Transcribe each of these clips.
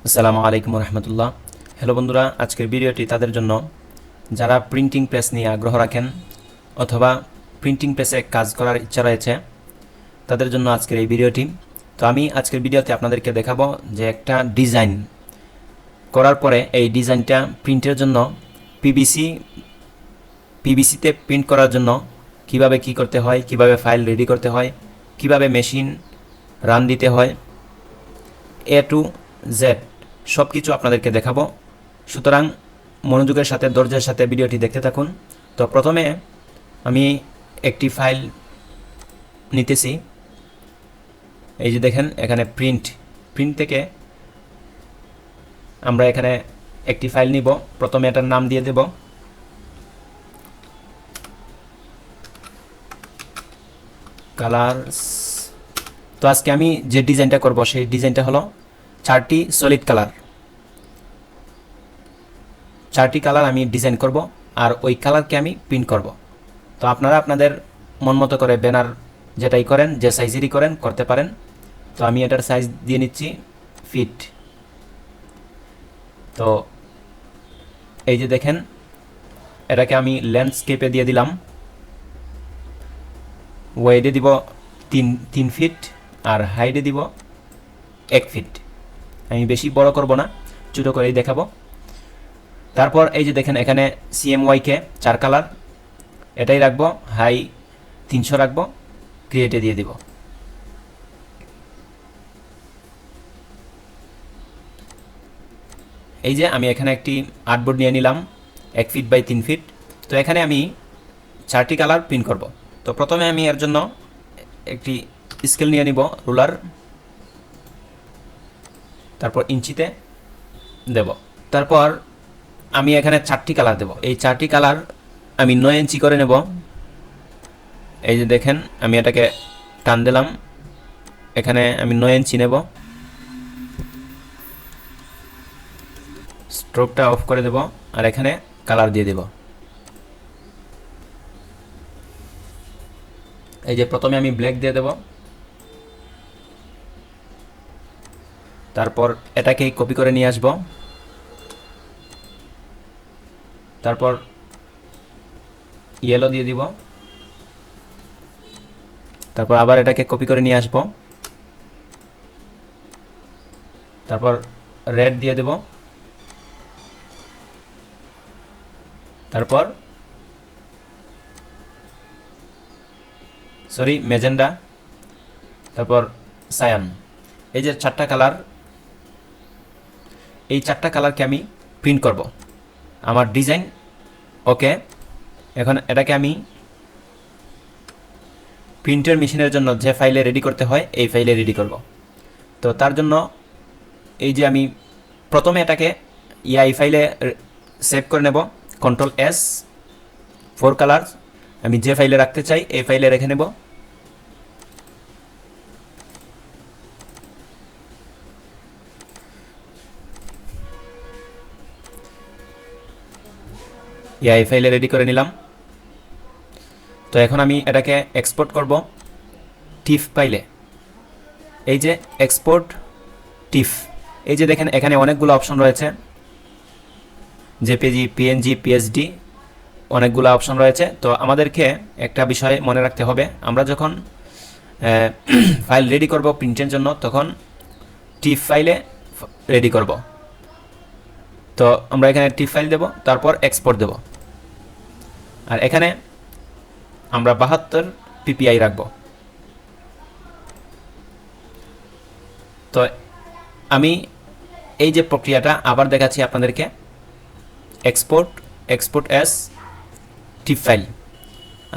আসসালামু আলাইকুম রহমতুল্লাহ। হ্যালো বন্ধুরা, আজকের ভিডিওটি তাদের জন্য যারা প্রিন্টিং প্রেস নিয়ে আগ্রহ রাখেন অথবা প্রিন্টিং প্রেসে কাজ করার ইচ্ছা রয়েছে তাদের জন্য আজকের এই ভিডিওটি। তো আমি আজকের ভিডিওতে আপনাদেরকে দেখাবো যে একটা ডিজাইন করার পরে এই ডিজাইনটা প্রিন্টের জন্য পিভিসিতে প্রিন্ট করার জন্য কিভাবে কি করতে হয়, কিভাবে ফাইল রেডি করতে হয়, কিভাবে মেশিন রান দিতে হয়, এ টু জেড সব কিছু আপনাদেরকে দেখাবো। সুতরাং মনোযোগের সাথে ধৈর্যের সাথে ভিডিওটি দেখতে থাকুন। তো প্রথমে আমি একটি ফাইল নিতেছি। এই যে দেখেন এখানে প্রিন্ট থেকে আমরা এখানে একটি ফাইল নিব। প্রথমে এটার নাম দিয়ে দেব কালারস। তো আজকে আমি যে ডিজাইনটা করব সেই ডিজাইনটা হলো 4টি সলিড কালার। 4টি কালার আমি ডিজাইন করব আর ওই কালারকে আমি প্রিন্ট করব। তো আপনারা আপনাদের মন মতো করে ব্যানার যেটাই করেন, যে সাইজেরই করেন করতে পারেন। তো আমি এটার সাইজ দিয়ে নিচ্ছি ফিট। তো এই যে দেখেন এটাকে আমি ল্যান্ডস্কেপে দিয়ে দিলাম। ওয়েডে দিব 3 ফিট আর হাইটে দিব 1 ফিট। আমি বেশি বড় করব না, ছোটো করেই দেখাবো। তারপর এই যে দেখেন এখানে CMYK 4 কালার, এটাই রাখবো। হাই 300 রাখবো, ক্রিয়েটে দিয়ে দিব। এই যে আমি এখানে একটি আর্টবোর্ড নিয়ে নিলাম 1 ফিট বাই 3 ফিট। তো এখানে আমি 4টি কালার প্রিন্ট করব। তো প্রথমে আমি এর জন্য একটি স্কেল নিয়ে নিব, রুলার, তারপর ইঞ্চিতে দেব। তারপর আমি এখানে 4টি কালার দেব। এই 4টি কালার আমি 9 ইঞ্চি করে নেব। এই যে দেখেন আমি এটাকে টান দিলাম, এখানে আমি 9 ইঞ্চি নেব। স্ট্রোকটা অফ করে দেব আর এখানে কালার দিয়ে দেব। এই যে প্রথমে আমি ব্ল্যাক দিয়ে দেব, তারপর এটাকে কপি করে নিয়ে আসব, তারপর ইয়েলো দিয়ে দিব, তারপর আবার এটাকে কপি করে নিয়ে আসব, তারপর রেড দিয়ে দেব, তারপর মেজেন্ডা, তারপর সায়ান। এই যে 4টা কালার, এই 4টা কালারকে আমি প্রিন্ট করব। আমার ডিজাইন ওকে। এখন এটাকে আমি প্রিন্টের মেশিনের জন্য যে ফাইলে রেডি করতে হয় এই ফাইলে রেডি করব। তো তার জন্য এই যে আমি প্রথমে এটাকে এই ফাইলে সেভ করে নেব, Ctrl+S, 4 কালার আমি যে ফাইলে রাখতে চাই এই ফাইলে রেখে নেব। এই ফাইলে রেডি করে নিলাম। তো এখন আমি এটাকে এক্সপোর্ট করব টিফ ফাইলে। এই যে এক্সপোর্ট টিফ, এই যে দেখেন এখানে অনেকগুলো অপশন রয়েছে, জেপিজি, পিএনজি, পিএসডি, অনেকগুলো অপশন রয়েছে। তো আমাদেরকে একটা বিষয় মনে রাখতে হবে, আমরা যখন ফাইল রেডি করব প্রিন্টের জন্য তখন টিফ ফাইলে রেডি করব। তো আমরা এখানে টিফ ফাইল দেব, তারপর এক্সপোর্ট দেব, আর এখানে আমরা 72 PPI রাখব। তো আমি এই যে প্রক্রিয়াটা আবার দেখাচ্ছি আপনাদেরকে, এক্সপোর্ট অ্যাজ টিফ ফাইল।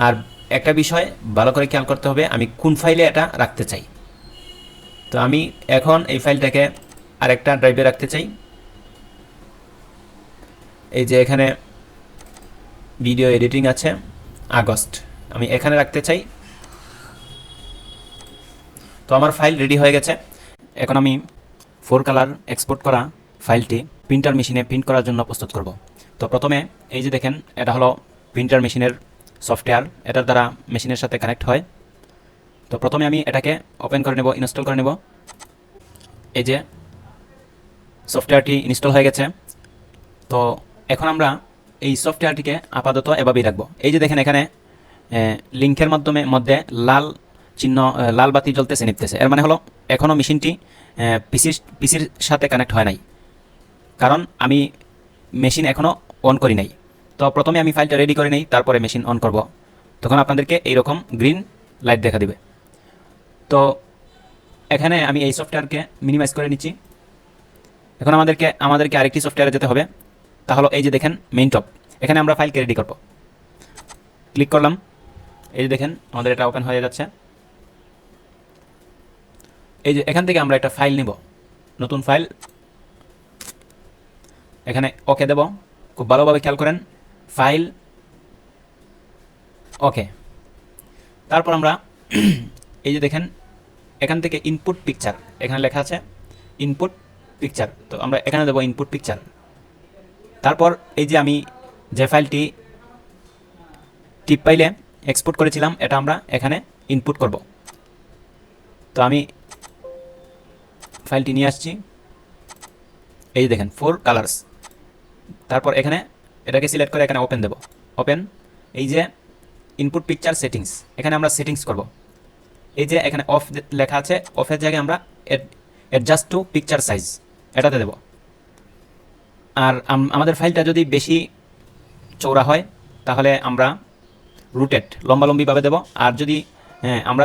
আর একটা বিষয় ভালো করে খেয়াল করতে হবে, আমি কোন ফাইলে এটা রাখতে চাই। তো আমি এখন এই ফাইলটাকে আরেকটা ড্রাইভে রাখতে চাই। এই যে এখানে ভিডিও এডিটিং আছে, আগস্ট, আমি এখানে রাখতে চাই। তো আমার ফাইল রেডি হয়ে গেছে। এখন আমি 4 কালার এক্সপোর্ট করা ফাইলটি প্রিন্টার মেশিনে প্রিন্ট করার জন্য প্রস্তুত করব। তো প্রথমে এই যে দেখেন এটা হলো প্রিন্টার মেশিনের সফটওয়্যার, এটার দ্বারা মেশিনের সাথে কানেক্ট হয়। তো প্রথমে আমি এটাকে ওপেন করে নেব, ইনস্টল করে নেব। এই যে সফটওয়্যারটি ইনস্টল হয়ে গেছে। তো এখন আমরা এই সফটওয়্যারটিকে আপাতত এভাবেই রাখবো। এই যে দেখেন এখানে লিঙ্কের মধ্যে লাল চিহ্ন, লাল বাতি জ্বলতেছে নিপতেছে, এর মানে হলো এখনও মেশিনটি পিসির সাথে কানেক্ট হয় নাই, কারণ আমি মেশিন এখনও অন করি নাই। তো প্রথমে আমি ফাইলটা রেডি করে নেই, তারপরে মেশিন অন করব, তখন আপনাদেরকে এইরকম গ্রিন লাইট দেখা দিবে। তো এখানে আমি এই সফটওয়্যারকে মিনিমাইজ করে নিচ্ছি। এখন আমাদেরকে আরেকটি সফটওয়্যারে যেতে হবে, তাহলে এই যে দেখেন মেইন টপ, এখানে আমরা ফাইলকে রেডি করব। ক্লিক করলাম, এই যে দেখেন আমাদের এটা ওপেন হয়ে যাচ্ছে। এই যে এখান থেকে আমরা একটা ফাইল নিব, নতুন ফাইল, এখানে ওকে দেব। খুব ভালোভাবে খেয়াল করেন, ফাইল ওকে। তারপর আমরা এই যে দেখেন এখান থেকে ইনপুট পিকচার, এখানে লেখা আছে ইনপুট পিকচার, তো আমরা এখানে দেব ইনপুট পিকচার। তারপর এই যে আমি যে ফাইলটি টিপ পাইলে এক্সপোর্ট করেছিলাম, এটা আমরা এখানে ইনপুট করব। তো আমি ফাইলটি নিয়ে আসছি, এই যে দেখেন 4 কালার্স। তারপর এখানে এটাকে সিলেক্ট করে এখানে ওপেন দেব। ওপেন, এই যে ইনপুট পিকচার সেটিংস, এখানে আমরা সেটিংস করব। এই যে এখানে অফ লেখা আছে, অফের জায়গায় আমরা অ্যাডজাস্ট টু পিকচার সাইজ এটাতে দেব। আর আমাদের ফাইলটা যদি বেশি চৌড়া হয় তাহলে আমরা রুটেড লম্বালম্বিভাবে দেব। আর যদি আমরা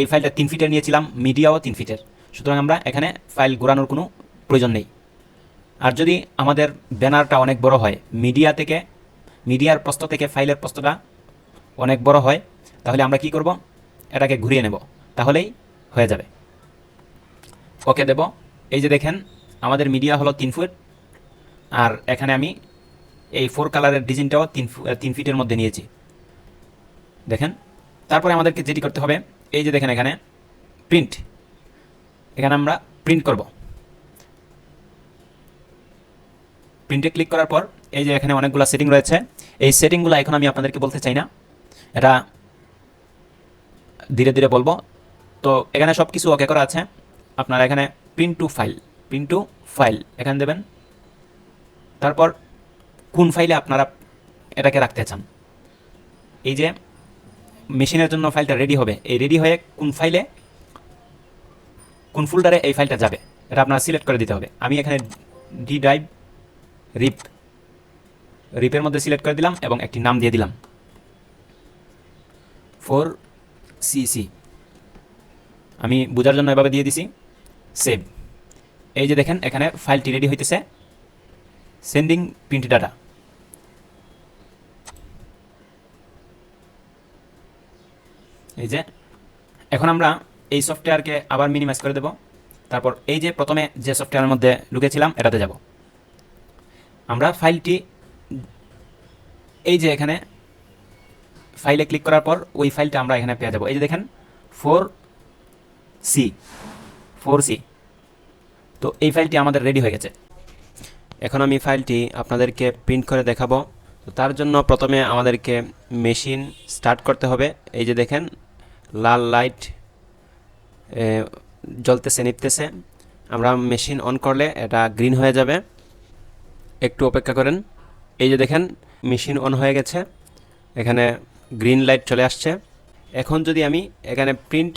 এই ফাইলটা 3 ফিটের নিয়েছিলাম, মিডিয়াও 3 ফিটের, সুতরাং আমরা এখানে ফাইল ঘোরানোর কোনো প্রয়োজন নেই। আর যদি আমাদের ব্যানারটা অনেক বড় হয়, মিডিয়ার প্রস্থ থেকে ফাইলের প্রস্থটা অনেক বড় হয়, তাহলে আমরা কি করব, এটাকে ঘুরিয়ে নেব, তাহলেই হয়ে যাবে। ওকে দেব। এই যে দেখেন আমাদের মিডিয়া হলো 3 ফুট, আর এখানে আমি এই 4 কালারের ডিজাইনটাও 3 ফিটের মধ্যে নিয়েছি, দেখেন। তারপরে আমাদেরকে যেটি করতে হবে, এই যে দেখেন এখানে প্রিন্ট, এখানে আমরা প্রিন্ট করব। প্রিন্টে ক্লিক করার পর এই যে এখানে অনেকগুলো সেটিং রয়েছে, এই সেটিংগুলো এখন আমি আপনাদেরকে বলতে চাই না, এটা ধীরে ধীরে বলবো। তো এখানে সব কিছু ওকে করা আছে। আপনারা এখানে প্রিন্ট টু ফাইল এখানে দেবেন। তারপর কোন ফাইলে আপনারা এটাকে রাখতে চান, এই যে মেশিনের জন্য ফাইলটা রেডি হবে, এই রেডি হয়ে কোন ফোল্ডারে এই ফাইলটা যাবে এটা আপনারা সিলেক্ট করে দিতে হবে। আমি এখানে ডি ড্রাইভ রিপের মধ্যে সিলেক্ট করে দিলাম এবং একটি নাম দিয়ে দিলাম 4cc, আমি বোঝার জন্য এভাবে দিয়ে দিছি, সেভ। এই যে দেখেন এখানে ফাইলটি রেডি হইতেছে, সেন্ডিং প্রিন্ট ডাটা। এই যে এখন আমরা এই সফটওয়্যারকে আবার মিনিমাইজ করে দেব। তারপর এই যে প্রথমে যে সফটওয়্যারের মধ্যে ঢুকেছিলাম এটাতে যাব। আমরা ফাইলটি এই যে এখানে ফাইলে ক্লিক করার পর ওই ফাইলটা আমরা এখানে পেয়ে যাব। এই যে দেখেন 4c, তো এই ফাইলটি আমাদের রেডি হয়ে গেছে। এখন আমি ফাইলটি আপনাদেরকে প্রিন্ট করে দেখাবো। তো তার জন্য প্রথমে আমাদেরকে মেশিন স্টার্ট করতে হবে। এই যে দেখেন লাল লাইট জ্বলতেছে নিপতেছে, আমরা মেশিন অন করলে এটা গ্রিন হয়ে যাবে, একটু অপেক্ষা করেন। এই যে দেখেন মেশিন অন হয়ে গেছে, এখানে গ্রিন লাইট চলে আসছে। এখন যদি আমি এখানে প্রিন্ট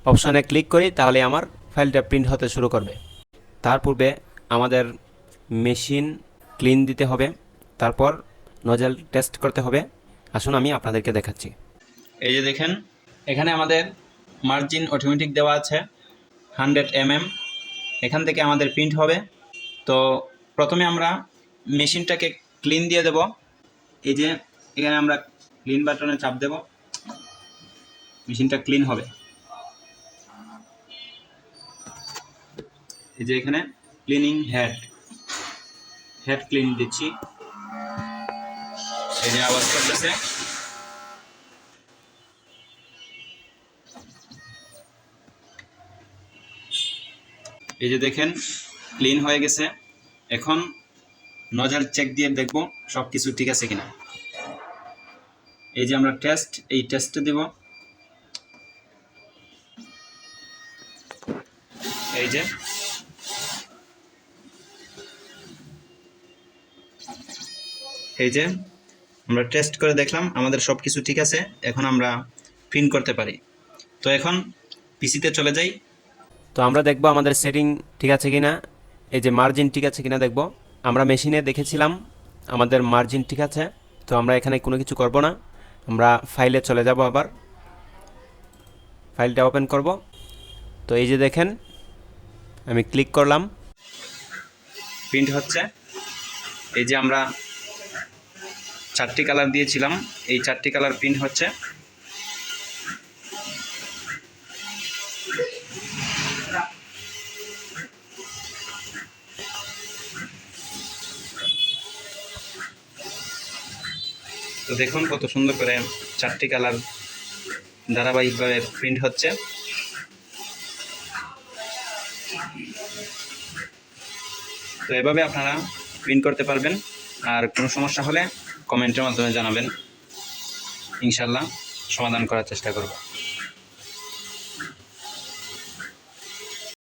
অপশানে ক্লিক করি তাহলে আমার ফাইলটা প্রিন্ট হতে শুরু করবে। তার পূর্বে আমাদের মেশিন ক্লিন দিতে হবে, তারপর নজেল টেস্ট করতে হবে। আসুন আমি আপনাদেরকে দেখাচ্ছি। এই যে দেখেন এখানে আমাদের মার্জিন অটোমেটিক দেওয়া আছে 100 mm, এখান থেকে আমাদের প্রিন্ট হবে। তো প্রথমে আমরা মেশিনটাকে ক্লিন দিয়ে দেব। এই যে এখানে আমরা ক্লিন বাটনে চাপ দেব, মেশিনটা ক্লিন হবে। এই যে এখানে ক্লিনিং হেড ক্লিন দিচ্ছি, এই যে আওয়াজ করতেছে। এই যে দেখেন ক্লিন হয়ে গেছে। এখন নজল চেক দিয়ে দেখব সব কিছু ঠিক আছে কিনা। এই যে আমরা এই টেস্টে দেব। এই যে এই যে আমরা টেস্ট করে দেখলাম আমাদের সব কিছু ঠিক আছে, এখন আমরা প্রিন্ট করতে পারি। তো এখন পিসিতে চলে যাই। তো আমরা দেখব আমাদের সেটিং ঠিক আছে কিনা, এই যে মার্জিন ঠিক আছে কিনা দেখব। আমরা মেশিনে দেখেছিলাম আমাদের মার্জিন ঠিক আছে, তো আমরা এখানে কোনো কিছু করব না, আমরা ফাইলে চলে যাব, আবার ফাইলটা ওপেন করব। তো এই যে দেখেন আমি ক্লিক করলাম, প্রিন্ট হচ্ছে। এই যে আমরা 4টি কালার দিয়েছিলাম, এই 4টি কালার প্রিন্ট হচ্ছে। তো দেখুন কত সুন্দর করে 4টি কালার ধারাবাহিকভাবে প্রিন্ট হচ্ছে। তো এভাবে আপনারা প্রিন্ট করতে পারবেন। আর কোনো সমস্যা হলে কমেন্টের মাধ্যমে জানাবেন, ইনশাল্লাহ সমাধান করার চেষ্টা করব।